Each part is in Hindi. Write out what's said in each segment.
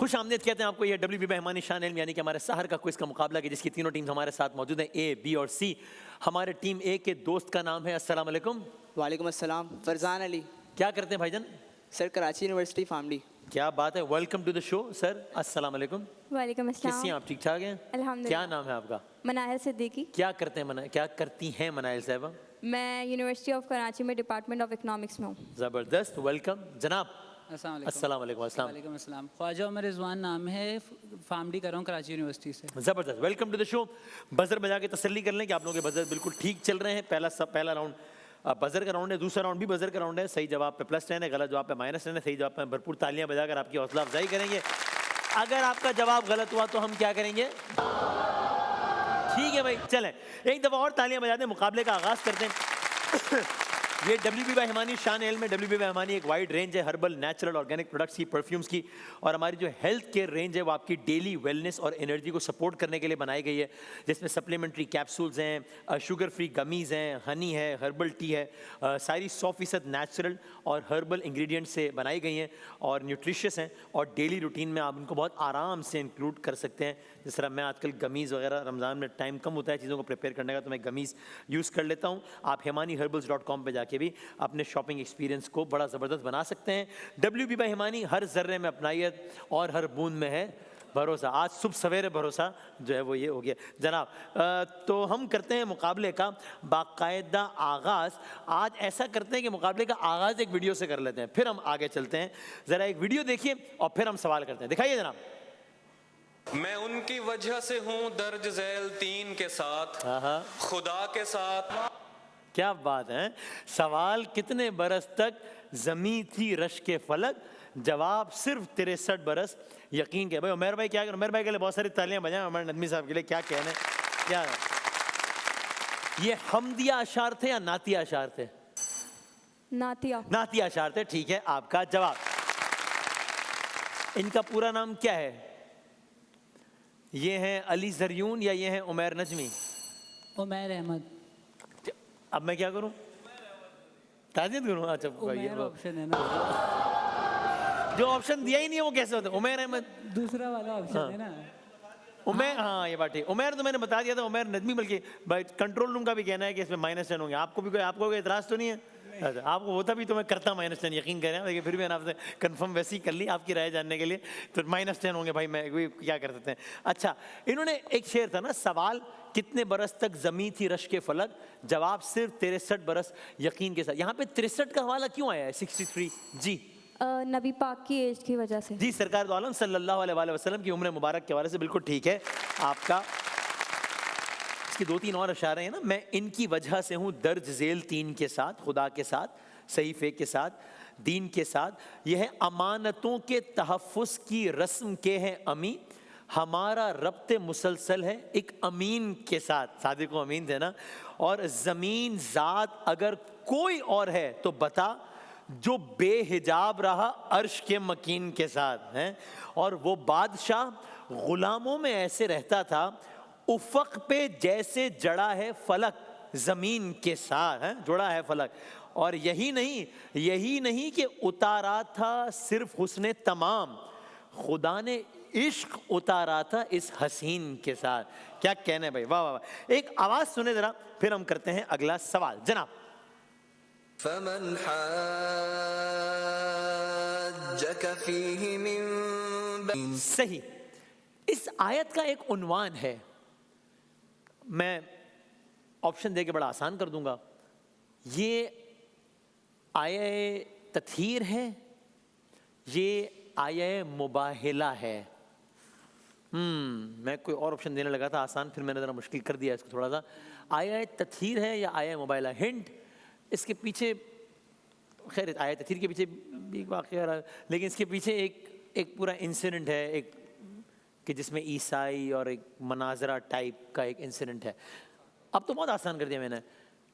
खुश आमदीद कहते हैं आपको। ये WB बेहमानी शान इल्म यानी कि हमारे सहर का क्विज का मुकाबला है जिसकी तीनों टीम्स हमारे साथ मौजूद हैं, A, B और C। हमारे टीम A के दोस्त का नाम है, अस्सलाम वालेकुम। वालेकुम अस्सलाम। फरजान अली। क्या करते हैं भाईजान? Sir Karachi university family. क्या बात है, welcome to the show sir. अस्सलाम वालेकुम। वालेकुम अस्सलाम। कैसी हैं आप? ठीक ठाक हैं? अल्हम्दुलिल्लाह। क्या नाम है आपका? मनाहिल सिद्दीकी। क्या करते हैं क्या करती हैं मनाइल साहबा? मैं यूनिवर्सिटी ऑफ कराची में डिपार्टमेंट ऑफ इकोनॉमिक्स में हूँ। ज़बरदस्त, वेलकम जनाब। अस्सलाम वालेकुम। ख्वाजा उमर रिजवान नाम है, फार्मडी कर रहा हूँ कराची यूनिवर्सिटी से। ज़बरदस्त, welcome to the show. Buzzer बजा के तसल्ली कर लें कि आप लोगों के बजर बिल्कुल ठीक चल रहे हैं। पहला राउंड बजर का राउंड है, दूसरा राउंड भी बजर का राउंड है। सही जवाब पे +10 है, गलत जवाब पे -10 है। सही जवाब पे भरपूर तालियां बजाकर आपकी हौसला अफजाई करेंगे। अगर आपका जवाब गलत हुआ तो हम क्या करेंगे? ठीक है भाई, चलें एक दफ़ा और तालियां बजा दें, मुकाबले का आगाज़ करते हैं। ये WB बेहमानी शान इल्म में WB बेहमानी एक वाइड रेंज है हर्बल नेचुरल ऑर्गेनिक प्रोडक्ट्स की, परफ्यूम्स की, और हमारी जो हेल्थ केयर रेंज है वो आपकी डेली वेलनेस और एनर्जी को सपोर्ट करने के लिए बनाई गई है, जिसमें सप्लीमेंट्री कैप्सूल्स हैं, शुगर फ्री गमीज़ हैं, हनी है, हर्बल टी है, सारी 100% नेचुरल और हर्बल इंग्रेडिएंट से बनाई गई हैं और न्यूट्रिशियस हैं, और डेली रूटीन में आप उनको बहुत आराम से इंक्लूड कर सकते हैं। जिस तरह मैं आजकल गमीज़ वगैरह, रमज़ान में टाइम कम होता है चीज़ों को प्रिपेयर करने का, तो मैं गमीज़ यूज़ कर लेता हूँ। आप hemaniherbals.com पे जाके भी अपने शॉपिंग एक्सपीरियंस को बड़ा ज़बरदस्त बना सकते हैं। WB बेहमानी हर ज़र्रे में अपनाइयत और हर बूंद में है भरोसा। आज सुबह सवेरे भरोसा जो है वो ये हो गया जनाब। तो हम करते हैं मुकाबले का बाकायदा आगाज़। आज ऐसा करते हैं कि मुकाबले का आगाज़ एक वीडियो से कर लेते हैं, फिर हम आगे चलते हैं। ज़रा एक वीडियो देखिए और फिर हम सवाल करते हैं। दिखाइए जनाब। मैं उनकी वजह से हूँ दर्ज झेल 3 के साथ, खुदा के साथ। क्या बात है। सवाल कितने बरस तक जमी थी रश के फलक, जवाब सिर्फ 63 बरस यकीन के। भाई उमर भाई क्या करें? उमर भाई के लिए बहुत सारी तालियां बजाएं। उमर नदमी साहब के लिए क्या कहने, क्या ये हमदिया अशार थे या नातिया अशार थे? नातिया अशार थे। ठीक है, आपका जवाब। इनका पूरा नाम क्या है? ये हैं अली जरियून या ये हैं उमर नजमी? उमर अहमद। अब मैं क्या करूं? ताज़ियत करूं? अच्छा ऑप्शन है ना, जो ऑप्शन दिया ही नहीं है वो कैसे होता है? उमर अहमद दूसरा वाला ऑप्शन है ना। उमर, हाँ ये बात ठीक। उमर तो मैंने बता दिया था, उमर नजमी। बल्कि भाई कंट्रोल रूम का भी कहना है कि इसमें -10 होंगे। आपको भी आपको कोई एतराज़ तो नहीं है? अच्छा, आपको होता भी तो मैं करता -10, यकीन करें। लेकिन फिर भी मैंने आपसे कंफर्म वैसे ही कर ली आपकी राय जानने के लिए। तो -10 होंगे भाई, मैं क्या कर सकते हैं। अच्छा, इन्होंने एक शेर था ना, सवाल कितने बरस तक जमी थी रश के फलक, जवाब सिर्फ 63 बरस यकीन के साथ। यहाँ पे 63 का हवाला क्यों आया है? 63 जी नबी पाक की एज की वजह से। जी, सरकार दो आलम सल्लल्लाहु अलैहि वसल्लम की उम्र मुबारक के हवाले से बिल्कुल ठीक है आपका। इसकी 2-3 और इशारे हैं ना। मैं इनकी वजह से हूँ दर्ज झेल 3 के साथ, खुदा के साथ, सहीफे के साथ, दीन के साथ। यह है अमानतों के तहफ़्फ़ुज़ की रस्म के हैं अमी, हमारा रब्ते मुसलसल है एक अमीन के साथ। सादिक व अमीन थे ना। और ज़मीन ज़ात अगर कोई और है तो बता, जो बेहिजाब रहा अर्श के मकीन के साथ हैं। और वो बादशाह गुलामों में ऐसे रहता था, उफ़क़ पे जैसे जड़ा है फलक ज़मीन के साथ, है जुड़ा है फलक। और यही नहीं कि उतारा था सिर्फ हुस्ने तमाम, खुदा ने इश्क उतारा था इस हसीन के साथ। क्या कहने भाई, वाह वाह वाह। एक आवाज़ सुने ज़रा, फिर हम करते हैं अगला सवाल जनाब। फमन हाज्जक फीहि मिन। सही। इस आयत का एक उन्वान है, मैं ऑप्शन दे के बड़ा आसान कर दूंगा। ये आया तथहीर है, ये आया मुबाहिला है। मैं कोई और ऑप्शन देने लगा था आसान, फिर मैंने ज़रा मुश्किल कर दिया इसको थोड़ा सा। आया तथहीर है या आया मुबाहिला? हिंट इसके पीछे, खैर आया तथहीर के पीछे भी एक वाक़या रहा, लेकिन इसके पीछे एक पूरा इंसिडेंट है, एक कि जिसमें ईसाई और एक मनाजरा टाइप का एक इंसिडेंट है। अब तो बहुत आसान कर दिया मैंने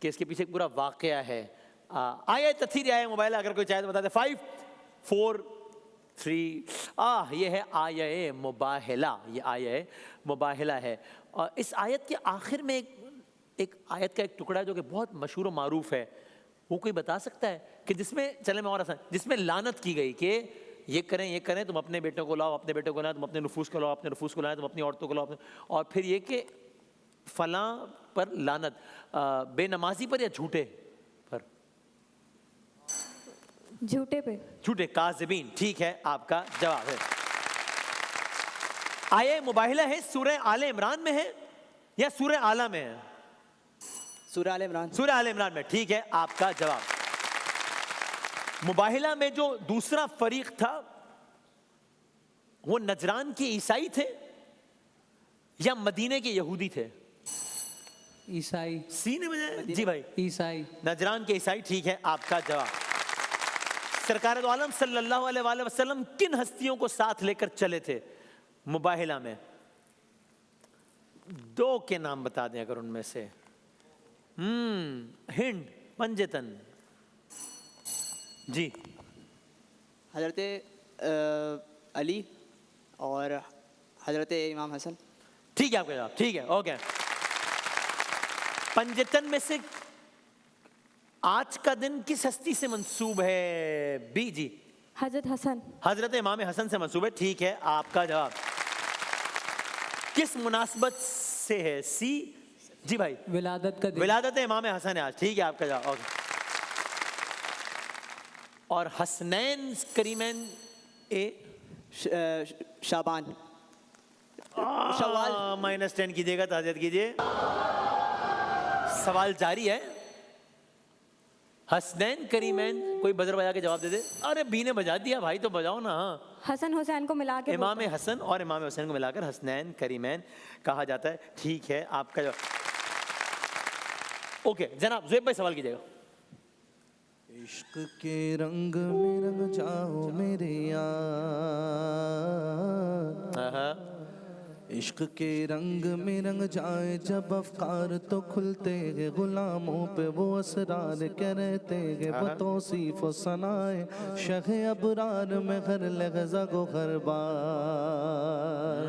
कि इसके पीछे एक पूरा वाक़या है। आया तथहीर आया मोबाइल, अगर कोई चाहे तो बता दे। 5 4 3 ये है आया मुबाहिला। ये आया मुबाहिला है। और इस आयत के आखिर में एक आयत का एक टुकड़ा जो कि बहुत मशहूर व मारूफ है, वो कोई बता सकता है कि जिसमें, चले मैं और आसान, जिसमें लानत की गई कि ये करें, तुम अपने बेटों को लाओ, अपने बेटों को लाओ, तुम अपने नफूस को लाओ, अपने नफूस को लाओ, तुम अपनी औरतों को लाओ, और फिर ये कि फलां पर लानत, बेनमाजी पर या झूठे पर? झूठे पे। झूठे, काज़िबीन। ठीक है, आपका जवाब है। आये मुबाहिला है सूरह आले इमरान में है या सूरह आला में है? सूरह आल इमरान। सूरह आले इमरान में। ठीक है, आपका जवाब। मुबाहिला में जो दूसरा फरीक था वो नजरान के ईसाई थे या मदीने के यहूदी थे? ईसाई। सी ने बजाया जी भाई, ईसाई। नजरान के ईसाई। ठीक है, आपका जवाब। सरकार दो आलम सल्लल्लाहु अलैहि वसल्लम किन हस्तियों को साथ लेकर चले थे मुबाहिला में? दो के नाम बता दें अगर उनमें से। हिंद, पंजतन जी। हज़रत अली और हज़रत इमाम हसन। ठीक है आपका जवाब। ठीक है, ओके। पंजतन में से आज का दिन किस हस्ती से मंसूब है? बी जी। हजरत हसन। हजरत इमाम हसन से मंसूब है। ठीक है, आपका जवाब। किस मुनासबत से है? सी जी भाई, विलादत का दिन। विलादत इमाम हसन है आज। ठीक है, आपका जवाब, ओके। और हसनैन करीमैन शाबान। -10 कीजिएगा, ताज़ियत कीजिए। सवाल जारी है। हसनैन करीमैन, कोई बजर बजा के जवाब दे दे। अरे बी ने बजा दिया भाई, तो बजाओ ना। हसन हुसैन को मिला के इमाम बोलते हैं। हसन और इमाम हुसैन को मिलाकर हसनैन करीमैन कहा जाता है। ठीक है, आपका जवाब। ओके जनाब, ज़ुहैब भाई सवाल कीजिएगा। इश्क के रंग में रंग जाओ मेरे यार, इश्क के रंग में रंग जाए जब अफकार तो खुलते हैं गुलामों पे वो असरार के रहते हैं बतौसीफ व सनाए शहे अबरार में घर लग़ज़ा गो हर बार,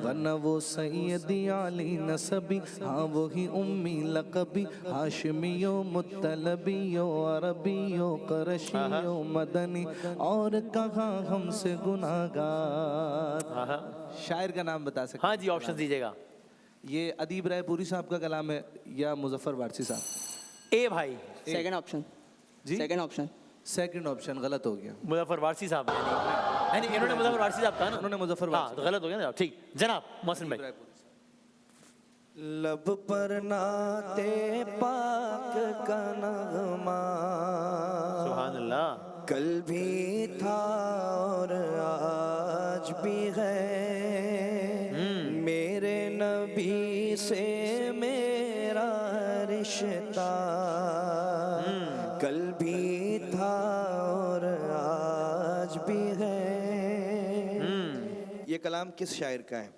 वरना वो सैयदी आली नसबी, हाँ वही उम्मी लक़बी, हाशिमियो मुत्तलबियो अरबियो करशियो मदनी, और कहाँ हमसे गुनाहगार। शायर का नाम बता सकते? हाँ जी, ऑप्शन दीजिएगा। ये अदीब रायपुरी साहब का कलाम है या मुजफ्फर वारसी साहब? ए भाई, सेकंड ऑप्शन जी, सेकंड ऑप्शन। सेकंड ऑप्शन गलत हो गया। मुजफ्फर वारसी साहब, यानी इन्होंने मुजफ्फर वारसी साहब कहा ना? उन्होंने मुजफ्फर हाँ, वारसी। तो गलत हो गया ना। ठीक जनाब, मोहसिन भाई। लब पर नाते पाक का नगमा सुभान अल्लाह। कल भी था और आज भी है, मेरे नबी से मेरा रिश्ता, कल भी था और आज भी है। ये कलाम किस शायर का है?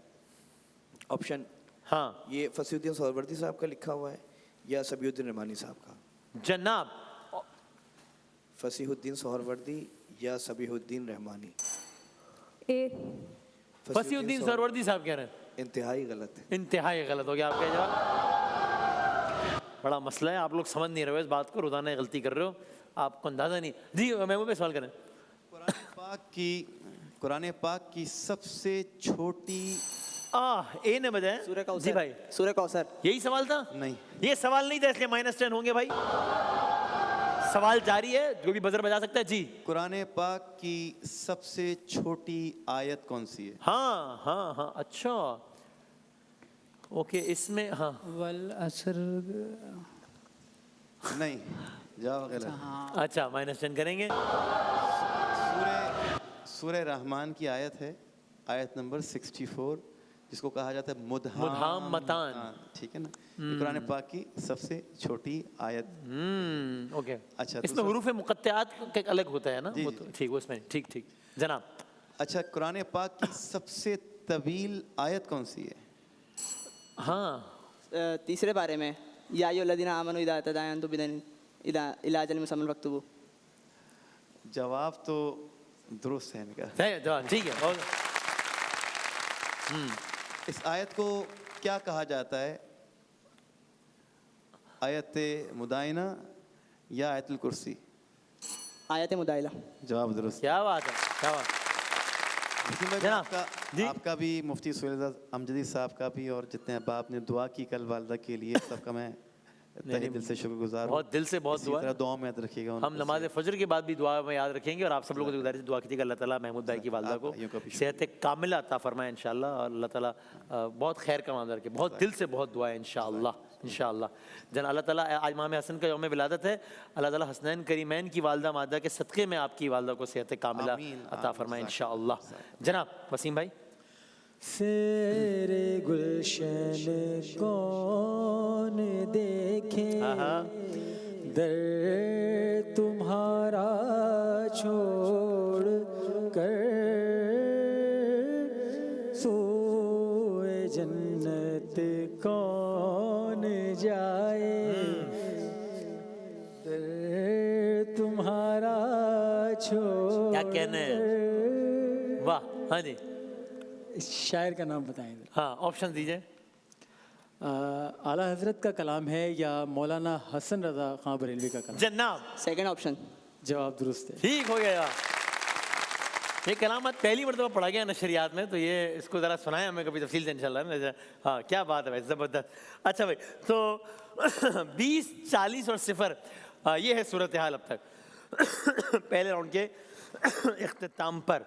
ऑप्शन, हाँ ये फसीहुद्दीन सोहरवर्दी साहब का लिखा हुआ है या सबियुद्दीन रहमानी साहब का? जनाब, फसीहुद्दीन सोहरवर्दी या सबिहुद्दीन रहमानी? ए। फसीहुद्दीन सरवर्दी साहब कह रहे हैं। इंतहाई गलत है। इंतहाई गलत हो गया आपका जवाब। बड़ा मसला है, आप लोग समझ नहीं रहे हो इस बात को, रोजाना गलती कर रहे हो, आपको अंदाजा नहीं। जी महबूब भाई सवाल करें। कुरान पाक की सबसे छोटी ए ने बजाया। सूरह कौसर। जी भाई, सूरह कौसर। यही सवाल था? नहीं, ये सवाल नहीं था, इसलिए -10 होंगे भाई। सवाल जारी है, जो भी बजर बजा सकता है। जी, कुरान पाक की सबसे छोटी आयत कौन सी है? हाँ हाँ हाँ, अच्छा ओके, इसमें हाँ वल असर। नहीं, जवाब गलत। अच्छा, -10 करेंगे। सूरह रहमान की आयत है, आयत नंबर 64, जिसको कहा जाता है मुदहामतान। ठीक है ना? ये कुरान पाक की सबसे छोटी आयत। ओके, अच्छा, इसमें हुरूफ मुक़त्तआत का एक अलग होता है ना? जी, वो जी। तो ठीक, उसमें ठीक ठीक जनाब। अच्छा, कुरान पाक की सबसे तवील आयत कौन सी है? हाँ, तीसरे बारे में, या अय्युहल्लज़ीना आमनू इज़ा तदायनतुम बिदैन इला अजलिन मुसम्मन फक्तुबू। जवाब तो दुरुस्त है इनका। सही जवाब, ठीक है। और इस आयत को क्या कहा जाता है? आयत मुदाइना या आयतुल कुर्सी? आयत मुदाइला। जवाब दुरुस्त। क्या बात है, क्या बात। वसीम भाई, जनाब, जी। आपका भी मुफ्ती सुहेल अमजदी साहब का भी और जितने अहबाब ने दुआ की कल वालदा के लिए सबका मैं तहे दिल से शुक्रगुजार हूँ। बहुत दिल से बहुत इसी दुआ। तरह दुआ में याद रखिएगा उनको। हम नमाज फजर के बाद भी दुआ में याद रखेंगे और आप सब लोगों से गुजारिश दुआ कीजिएगा अल्लाह ताला महमूद भाई की वालदा को आप भाइयों का भी सेहत कामिला अता फरमाए इंशाअल्लाह और अल्लाह ताला बहुत खैर का मामला रखे। बहुत दिल से बहुत दुआ है इंशाअल्लाह इंशाअल्लाह। जन अल्लाह ताला आज इमाम हसन का यौम विलादत है, अल्लाह ताला हसनैन करीमैन की वालदा मादा के सदक़े में आपकी वालदा को सेहत कामिला आमीन, अता फरमाए इंशाअल्लाह। जनाब वसीम भाई, सेरे गुलशन कौन देखे दर तुम्हारा छोड़ कर सोए जन्नत कौन जाए दर तुम्हारा छोड़। क्या कहने हैं? वाह, हाँ जी, इस शायर का नाम बताएं। हाँ ऑप्शन दीजिए। आला हजरत का कलाम है या मौलाना हसन रजा खां बरेलवी का कलाम? जनाब सेकंड ऑप्शन। जवाब दुरुस्त है। ठीक हो गया। ये कलामत पहली मरतबा पढ़ा गया नशरियात में, तो ये इसको ज़रा सुनाए हमें कभी तफसील से इंशाल्लाह। हाँ क्या बात है भाई, ज़बरदस्त। अच्छा भाई, तो 20, 40 और 0 ये है सूरत हाल अब तक पहले राउंड के इख्तिताम पर।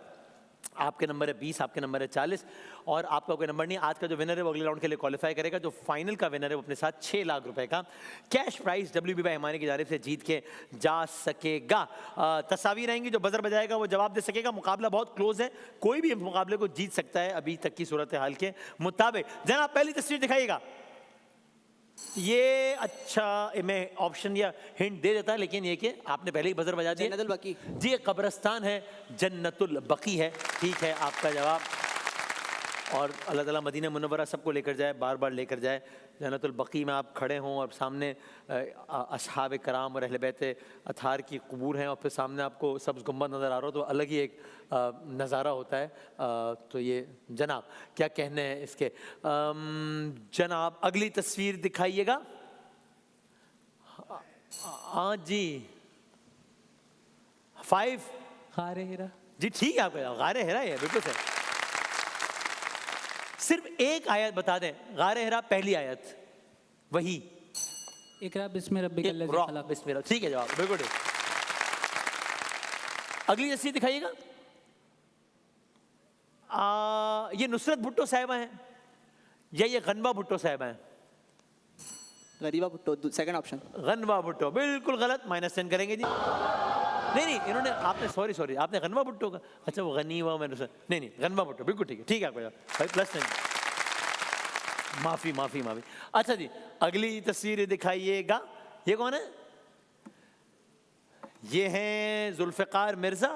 आपके नंबर है 20, आपके नंबर है 40 और आपका कोई नंबर नहीं। आज का जो विनर है वो अगले राउंड के लिए क्वालिफाई करेगा। जो फाइनल का विनर है वो अपने साथ 6 लाख रुपए का कैश प्राइस WB भाई हमारे की जानिब से जीत के जा सकेगा। तस्वीर रहेंगी, जो बजर बजाएगा वो जवाब दे सकेगा। मुकाबला बहुत क्लोज है, कोई भी मुकाबले को जीत सकता है अभी तक की सूरत हाल के मुताबिक। जनाब पहली तस्वीर दिखाइएगा। ये अच्छा मैं ऑप्शन या हिंट दे देता, लेकिन ये कि आपने पहले ही बजर बजा दिया। जन्नतुल बकी। जी ये कब्रिस्तान है, जन्नतुल बकी है। ठीक है आपका जवाब। और अल्लाह ताला मदीना मुनव्वरा सबको लेकर जाए, बार बार लेकर जाए। जन्नतुल बकी में आप खड़े हों और सामने असहाब कराम और अहले बैत अथार की कबूर हैं और फिर सामने आपको सब्ज़ गुंबद नज़र आ रहा हो, तो अलग ही एक नज़ारा होता है। तो ये जनाब क्या कहने हैं इसके। जनाब अगली तस्वीर दिखाइएगा। हाँ जी 5 खारे हीरा। जी ठीक है आपका गारे हिरा है बिल्कुल सही। सिर्फ एक आयत बता दें, गारे हिरा पहली आयत वही इकरा बिस्मि रब्बिकल लज़ी इक़रा खलक़। बिस्मिल्लाह। ठीक है जवाब बिल्कुल ठीक। अगली तस्वीर दिखाइएगा। ये नुसरत भुट्टो साहिबा हैं या ये गनवा भुट्टो साहिबा हैं? गरीबा भुट्टो सेकंड ऑप्शन। गनवा भुट्टो बिल्कुल गलत, -10 करेंगे जी। नहीं इन्होंने आपने सॉरी आपने गनवा भुट्टो का, अच्छा वो गनीवा मैंने नहीं गनवा भुट्टो बिल्कुल ठीक है आपका भाई +10। माफ़ी। अच्छा जी अगली तस्वीर दिखाइएगा। ये कौन है? ये हैं जुल्फ़िकार मिर्ज़ा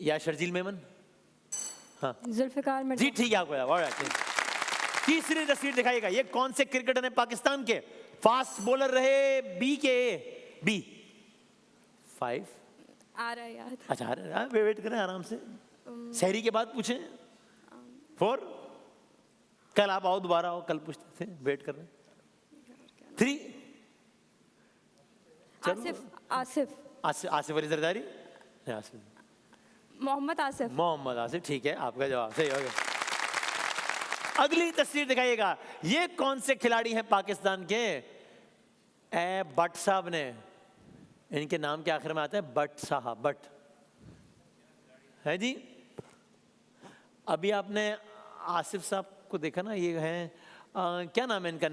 या शर्जील मेमन? हाँ जुल्फ़िकार मिर्ज़ा। जी ठीक है आपको जवाब। तीसरी तस्वीर दिखाइएगा। ये कौन से क्रिकेटर हैं पाकिस्तान के? फास्ट बॉलर रहे बी के बी 5 आ रहा है याद। अच्छा वेट करें आराम से, शहरी के बाद पूछें। 4 कल आप आओ दोबारा आओ, कल पूछते थे, वेट कर रहे हैं। 3 आसिफ अली जरदारी। मोहम्मद आसिफ। ठीक है आपका जवाब सही हो गया। अगली तस्वीर दिखाइएगा। ये कौन से खिलाड़ी हैं पाकिस्तान के? भट्ट साहब ने, इनके नाम के आखिर में आता है भट्ट साहब, भट्ट है जी। अभी आपने आसिफ साहब को देखा ना, ये हैं क्या नाम है इनका?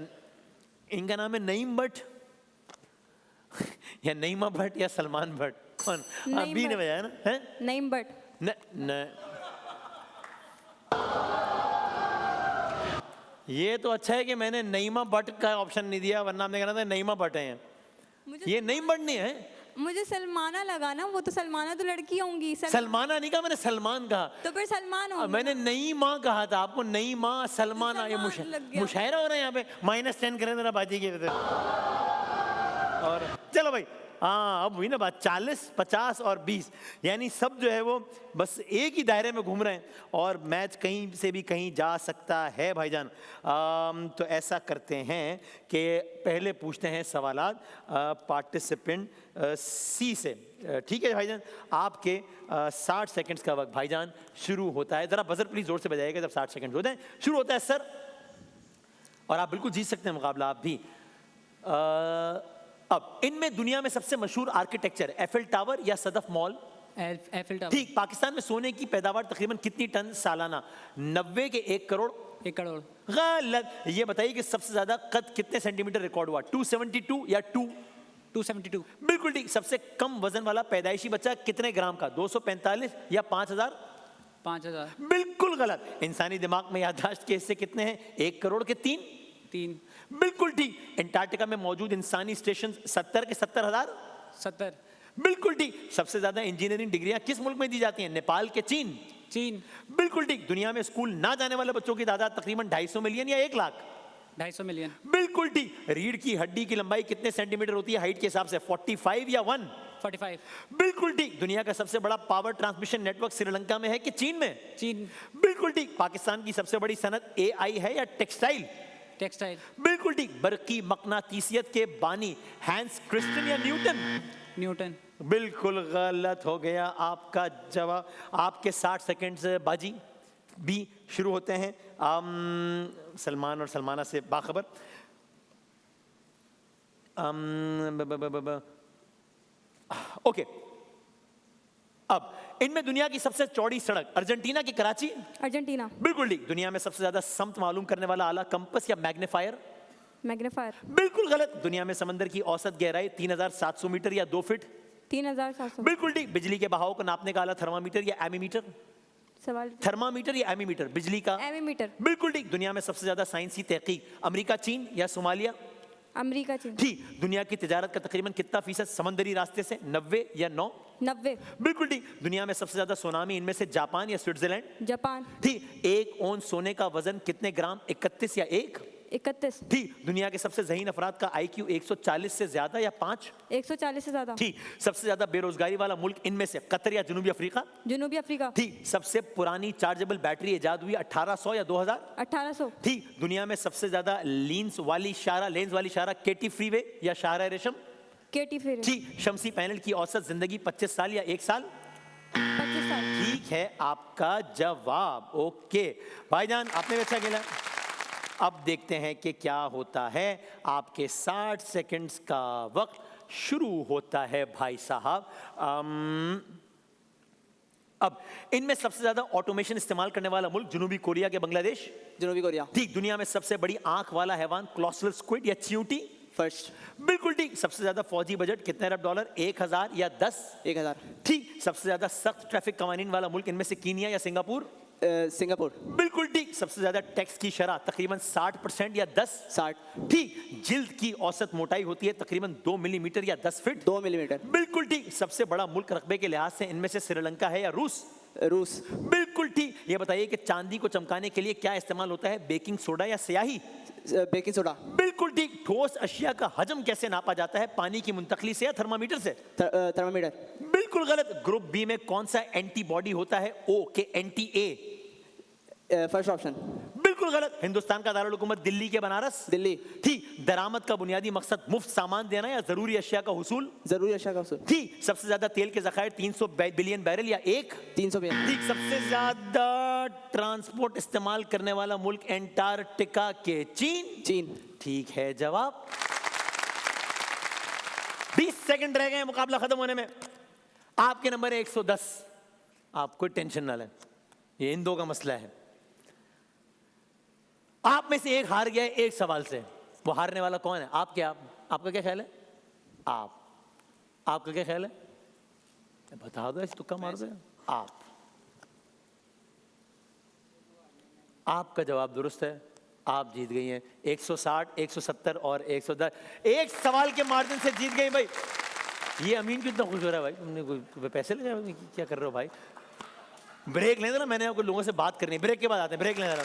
इनका नाम है नईम भट्ट या नईमा भट्ट या सलमान भट्ट, कौन? बी ने बजाया ना, है नईम भट्ट। ये तो अच्छा है कि मैंने नईमा भट्ट का ऑप्शन नहीं दिया, वरना आपने कहना था नईमा भट्ट है। ये नईम भट्ट नहीं है। मुझे सलमाना लगा ना, वो तो सलमाना तो लड़की होंगी। सलमाना नहीं कहा मैंने, सलमान कहा। तो फिर सलमान होगा। मैंने नई माँ कहा था आपको, नई माँ सलमाना। ये मुशायरा हो रहा है यहाँ पे। -10 करें जरा बाजी के। और चलो भाई हाँ अब हुई ना बात, 40, 50 और 20, यानी सब जो है वो बस एक ही दायरे में घूम रहे हैं और मैच कहीं से भी कहीं जा सकता है भाईजान। तो ऐसा करते हैं कि पहले पूछते हैं सवालात पार्टिसिपेंट सी से। ठीक है भाईजान, आपके 60 सेकंड्स का वक्त भाईजान शुरू होता है। ज़रा बजर प्लीज जोर से बजाइएगा जब 60 सेकंड होते हैं। शुरू होता है सर, और आप बिल्कुल जीत सकते हैं मुकाबला आप भी। अब इनमें दुनिया में सबसे मशहूर आर्किटेक्चर एफिल टावर या सदफ मॉल? Eiffel tower. ठीक। पाकिस्तान में सोने की पैदावार तकरीबन कितनी टन सालाना? 90 के 1 करोड़? 1 करोड़। गलत। ये बताइए कि सबसे ज्यादा कद कितने सेंटीमीटर रिकॉर्ड हुआ? 272 या 272। बिल्कुल ठीक। सबसे कम वजन वाला पैदाइशी बच्चा कितने ग्राम का? 245 या 5000? 5000। बिल्कुल गलत। इंसानी दिमाग में याददाश्त के हिस्से कितने हैं? 1 करोड़ के 3? 3। बिल्कुल ठीक। अंटार्कटिका में मौजूद इंसानी स्टेशन 70 के 70,000? 70। बिल्कुल ठीक। सबसे ज्यादा इंजीनियरिंग डिग्रियां किस मुल्क में दी जाती हैं? नेपाल के? चीन? चीन। बिल्कुल ठीक। दुनिया में स्कूल ना जाने वाले बच्चों की तादाद तकरीबन 250 मिलियन या 1 लाख? 250 मिलियन। बिल्कुल ठीक। रीढ़ की हड्डी की लंबाई कितने सेंटीमीटर होती है हाइट के हिसाब से? 45 या 1? 45। बिल्कुल ठीक। दुनिया का सबसे बड़ा पावर ट्रांसमिशन नेटवर्क श्रीलंका में है कि चीन में? चीन। बिल्कुल ठीक। पाकिस्तान की सबसे बड़ी सनत एआई है या टेक्सटाइल? टेक्सटाइल। बिल्कुल ठीक। बरकी मकनातीसियत के बानी हैंस क्रिस्टन या न्यूटन? न्यूटन। बिल्कुल गलत हो गया आपका जवाब। आपके 60 सेकंड्स बाजी भी शुरू होते हैं। सलमान और सलमाना से बाखबर। ओके, अब इनमें दुनिया की सबसे चौड़ी सड़क अर्जेंटीना की कराची? अर्जेंटीना। बिल्कुल ठीक। दुनिया में सबसे ज्यादा समत मालूम करने वाला आला कंपस या मैग्नीफायर? मैग्नीफायर। बिल्कुल गलत। दुनिया में समंदर की औसत गहराई 3700 मीटर या 2 फीट? 3700। बिल्कुल ठीक। बिजली के बहाव को नापने का आला थर्मामीटर या एमीमीटर? सवाल। थर्मामीटर या एमीमीटर? बिजली का? एमीमीटर। बिल्कुल ठीक। दुनिया में सबसे ज्यादा साइंसी तहकीक अमेरिका, चीन या सोमालिया? अमेरिका, चीन। ठीक। दुनिया की तिजारत का तकरीबन कितना फीसद समंदरी रास्ते से? 90 या 9? 90। बिल्कुल ठीक। दुनिया में सबसे ज्यादा सुनामी इनमें से जापान या स्विट्जरलैंड? जापान। ठीक। 1 औंस सोने का वजन कितने ग्राम? 31 या 1? 31। ठीक। दुनिया के सबसे ज़हीन अफराद का IQ 140 से ज्यादा या 5? 140 से ज्यादा। ठीक। सबसे ज्यादा बेरोजगारी वाला मुल्क इनमें से कतर या जनूबी अफ्रीका? जनूबी अफ्रीका। ठीक। सबसे पुरानी चार्जेबल बैटरी इजाद हुई 1800 या 2000? 1800। ठीक। दुनिया में सबसे ज्यादा लेंस वाली शारा केटी फ्रीवे या शाहरा रेशम? केटी फ्रीवे। ठीक। शमसी पैनल की औसत जिंदगी 25 साल या 1 साल? 25 साल। ठीक है आपका जवाब। ओके भाईजान, आपने भी अच्छा खेला। अब देखते हैं कि क्या होता है। आपके 60 सेकंड्स का वक्त शुरू होता है भाई साहब। अब इनमें सबसे ज्यादा ऑटोमेशन इस्तेमाल करने वाला मुल्क जनूबी कोरिया के बांग्लादेश? जनूबी कोरिया। ठीक। दुनिया में सबसे बड़ी आंख वाला हैवान कोलोसल स्क्विड या चींटी? फर्स्ट। बिल्कुल ठीक। सबसे ज्यादा फौजी बजट कितने अरब डॉलर? 1000 या 10? 1000। ठीक। सबसे ज्यादा सख्त ट्रैफिक कवानीन वाला मुल्क इनमें से कीनिया या सिंगापुर? सिंगापुर। बिल्कुल ठीक। सबसे ज्यादा टैक्स की शरह तकरीबन 60% या 10? 60। ठीक। जिल्द की औसत मोटाई होती है तकरीबन 2 मिलीमीटर या 10 फीट? 2 मिलीमीटर। बिल्कुल ठीक। सबसे बड़ा मुल्क रकबे के लिहाज से इनमें से श्रीलंका है या रूस? रूस। बिल्कुल ठीक। ये बताइए कि चांदी को चमकाने के लिए क्या इस्तेमाल होता है? बेकिंग सोडा या स्याही? Baking soda. बिल्कुल ठीक। ठोस अशिया का हजम कैसे नापा जाता है? पानी की मुंतकली से या थर्मामीटर से? थर्मामीटर। बिल्कुल गलत। ग्रुप बी में कौन सा एंटीबॉडी होता है? ओ के एंटी ए? First option. बिल्कुल गलत। हिंदुस्तान का दारुल हुकूमत दिल्ली के बनारस? दिल्ली। ठीक। दरामद का बुनियादी मकसद मुफ्त सामान देना या जरूरी अशिया का हुसूल? जरूरी अशिया का हुसूल। ठीक। सबसे ज्यादा तेल के जखायर 300 बिलियन बैरल या 1? 300 बिलियन। ठीक। सबसे ज्यादा ट्रांसपोर्ट इस्तेमाल करने वाला मुल्क एंटार्कटिका के? चीन? चीन। ठीक है जवाब। 20 सेकंड रह गए मुकाबला खत्म होने में। आपके नंबर है 110। आप कोई टेंशन ना लें, ये इन दो का मसला है। आप में से एक हार गया है एक सवाल से। वो हारने वाला कौन है? आप क्या? आपका क्या ख्याल है? आपका क्या ख्याल है? बता दो, इस तुक्का मार दो। आपका जवाब दुरुस्त है। आप जीत गई हैं 160, 170 और 110। एक सवाल के मार्जिन से जीत गई भाई। ये अमीन क्यों इतना खुश हो रहा है भाई? तुमने कोई पैसे लगे? क्या कर रहे हो भाई? ब्रेक लेना ना, मैंने आपको लोगों से बात करनी है। ब्रेक के बाद आते हैं। ब्रेक लेना।